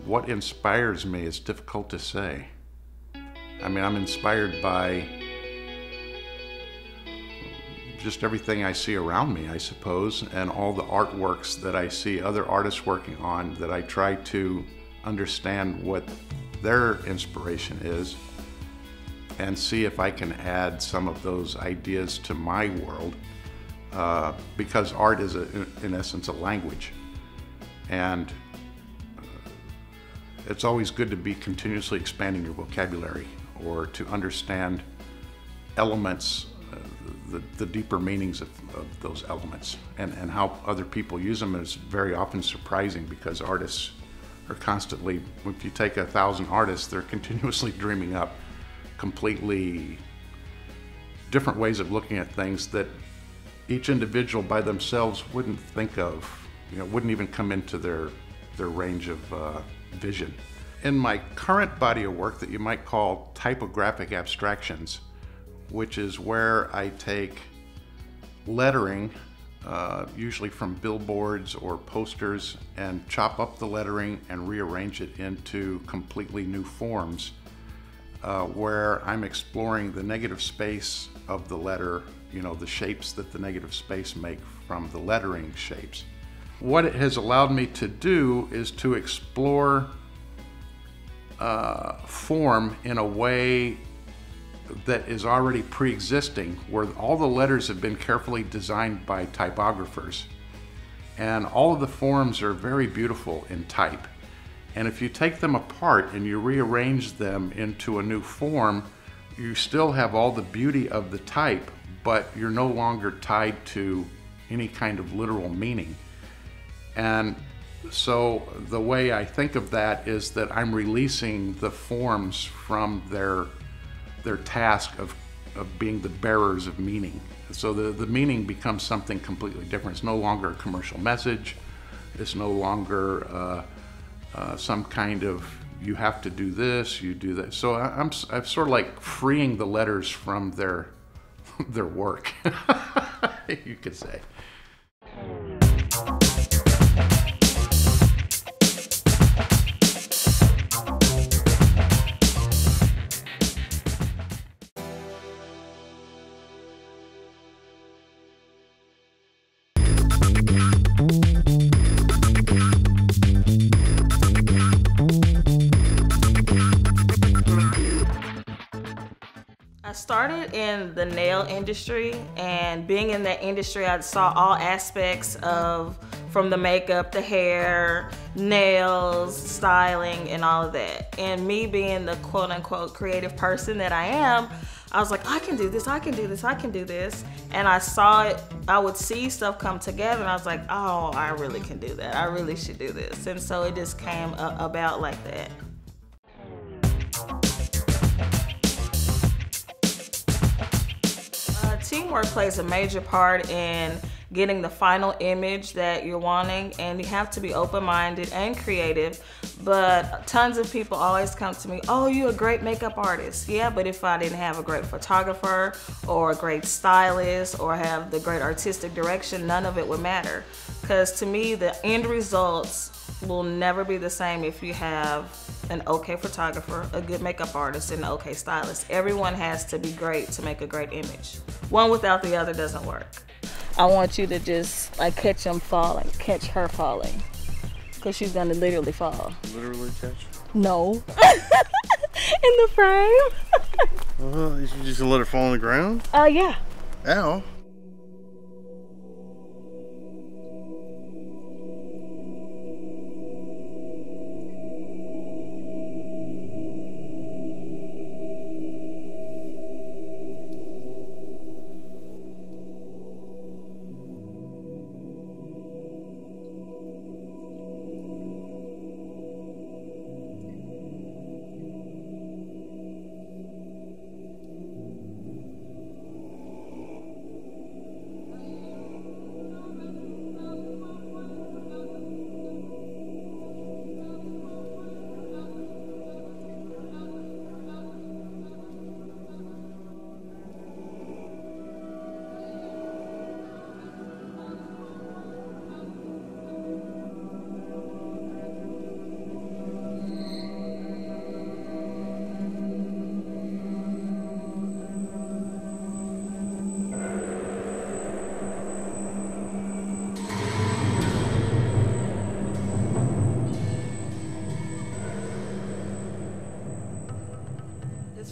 What inspires me is difficult to say. I mean, I'm inspired by just everything I see around me, I suppose, and all the artworks that I see other artists working on, that I try to understand what their inspiration is and see if I can add some of those ideas to my world, because art is, in essence, a language. And it's always good to be continuously expanding your vocabulary, or to understand elements, the deeper meanings of those elements, and how other people use them is very often surprising, because artists are constantly, if you take 1,000 artists, they're continuously dreaming up completely different ways of looking at things that each individual by themselves wouldn't think of, wouldn't even come into their range of vision. In my current body of work that you might call typographic abstractions, which is where I take lettering, usually from billboards or posters, and chop up the lettering and rearrange it into completely new forms, where I'm exploring the negative space of the letter, the shapes that the negative space make from the lettering shapes. What it has allowed me to do is to explore form in a way that is already pre-existing, where all the letters have been carefully designed by typographers, and all of the forms are very beautiful in type. And if you take them apart and you rearrange them into a new form, you still have all the beauty of the type, but you're no longer tied to any kind of literal meaning. And so the way I think of that is that I'm releasing the forms from their task of being the bearers of meaning. So the meaning becomes something completely different. It's no longer a commercial message. It's no longer some kind of, you have to do this, you do that. So I'm sort of like freeing the letters from their work, you could say. I started in the nail industry, and being in that industry, I saw all aspects from the makeup, the hair, nails, styling, and all of that. And me being the quote unquote creative person that I am, I was like, I can do this, I can do this, I can do this. And I saw it, I would see stuff come together, and I was like, oh, I really can do that. I really should do this. And so it just came about like that. Teamwork plays a major part in getting the final image that you're wanting, and you have to be open-minded and creative. But tons of people always come to me, oh, you're a great makeup artist. Yeah, but if I didn't have a great photographer or a great stylist or have the great artistic direction, none of it would matter. Because to me, the end results will never be the same if you have an okay photographer, a good makeup artist, and an okay stylist. Everyone has to be great to make a great image. One without the other doesn't work. I want you to just like catch him falling, catch her falling, because she's gonna literally fall. Literally catch? No. In the frame. You just let her fall on the ground? Yeah. Ow.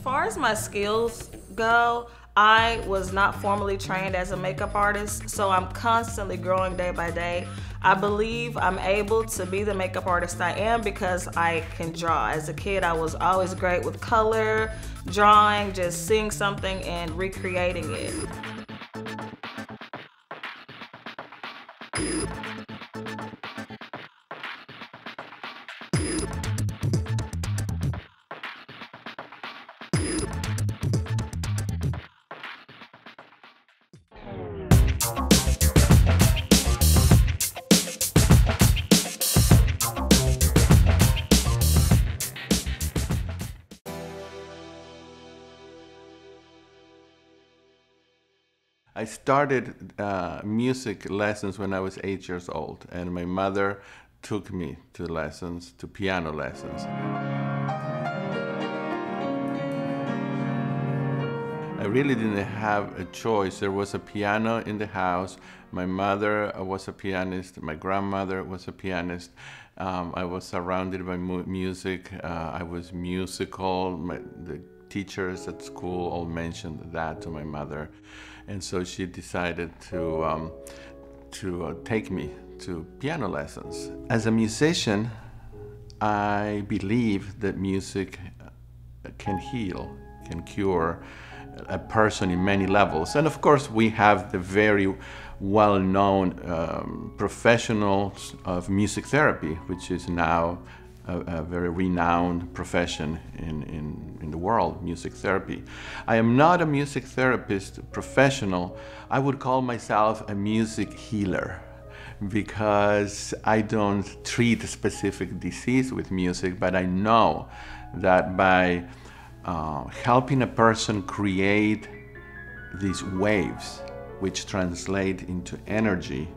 far as my skills go, I was not formally trained as a makeup artist, so I'm constantly growing day by day. I believe I'm able to be the makeup artist I am because I can draw. As a kid, I was always great with color, drawing, just seeing something and recreating it. I started music lessons when I was 8 years old, and my mother took me to lessons, to piano lessons. I really didn't have a choice. There was a piano in the house. My mother was a pianist. My grandmother was a pianist. I was surrounded by music. I was musical. The teachers at school all mentioned that to my mother. And so she decided to take me to piano lessons. As a musician, I believe that music can heal, can cure a person in many levels. And of course, we have the very well-known professionals of music therapy, which is now a very renowned profession in the world, music therapy. I am not a music therapist professional. I would call myself a music healer because I don't treat a specific disease with music, but I know that by helping a person create these waves, which translate into energy,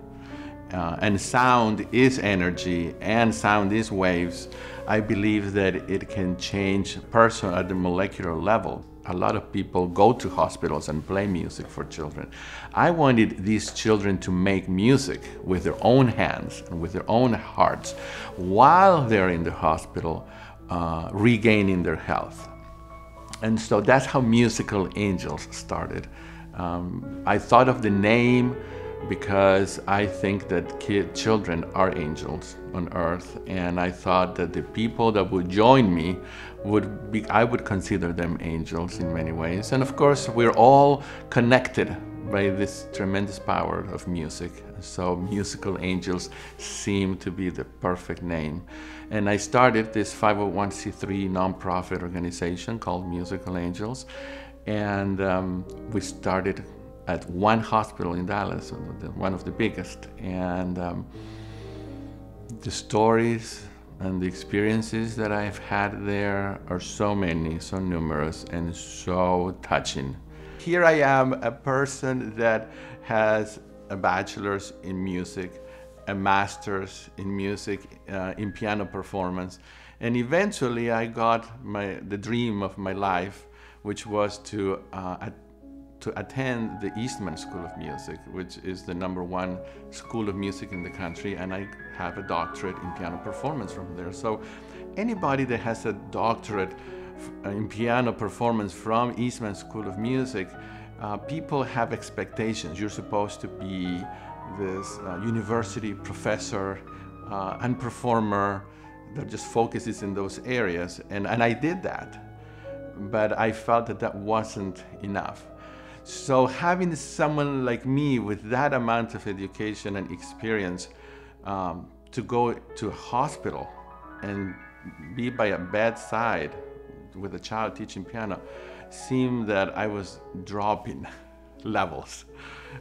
and sound is energy and sound is waves, I believe that it can change a person at the molecular level. A lot of people go to hospitals and play music for children. I wanted these children to make music with their own hands and with their own hearts while they're in the hospital, regaining their health. And so that's how Musical Angels started. I thought of the name because I think that children are angels on earth, and I thought that the people that would join me I would consider them angels in many ways. And of course, we're all connected by this tremendous power of music. So Musical Angels seemed to be the perfect name. And I started this 501c3 nonprofit organization called Musical Angels. And we started at one hospital in Dallas, one of the biggest. And the stories and the experiences that I've had there are so many, so numerous, and so touching. Here I am, a person that has a bachelor's in music, a master's in music, in piano performance, and eventually I got the dream of my life, which was to attend the Eastman School of Music, which is the #1 school of music in the country, and I have a doctorate in piano performance from there. So anybody that has a doctorate in piano performance from Eastman School of Music, people have expectations. You're supposed to be this university professor and performer that just focuses in those areas, and I did that, but I felt that that wasn't enough. So having someone like me with that amount of education and experience to go to a hospital and be by a bedside with a child teaching piano seemed that I was dropping levels.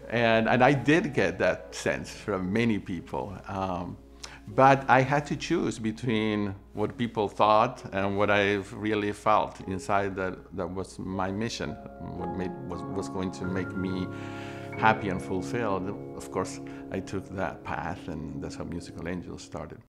And I did get that sense from many people. But I had to choose between what people thought and what I really felt inside that was my mission, what was going to make me happy and fulfilled. Of course, I took that path, and that's how Musical Angels started.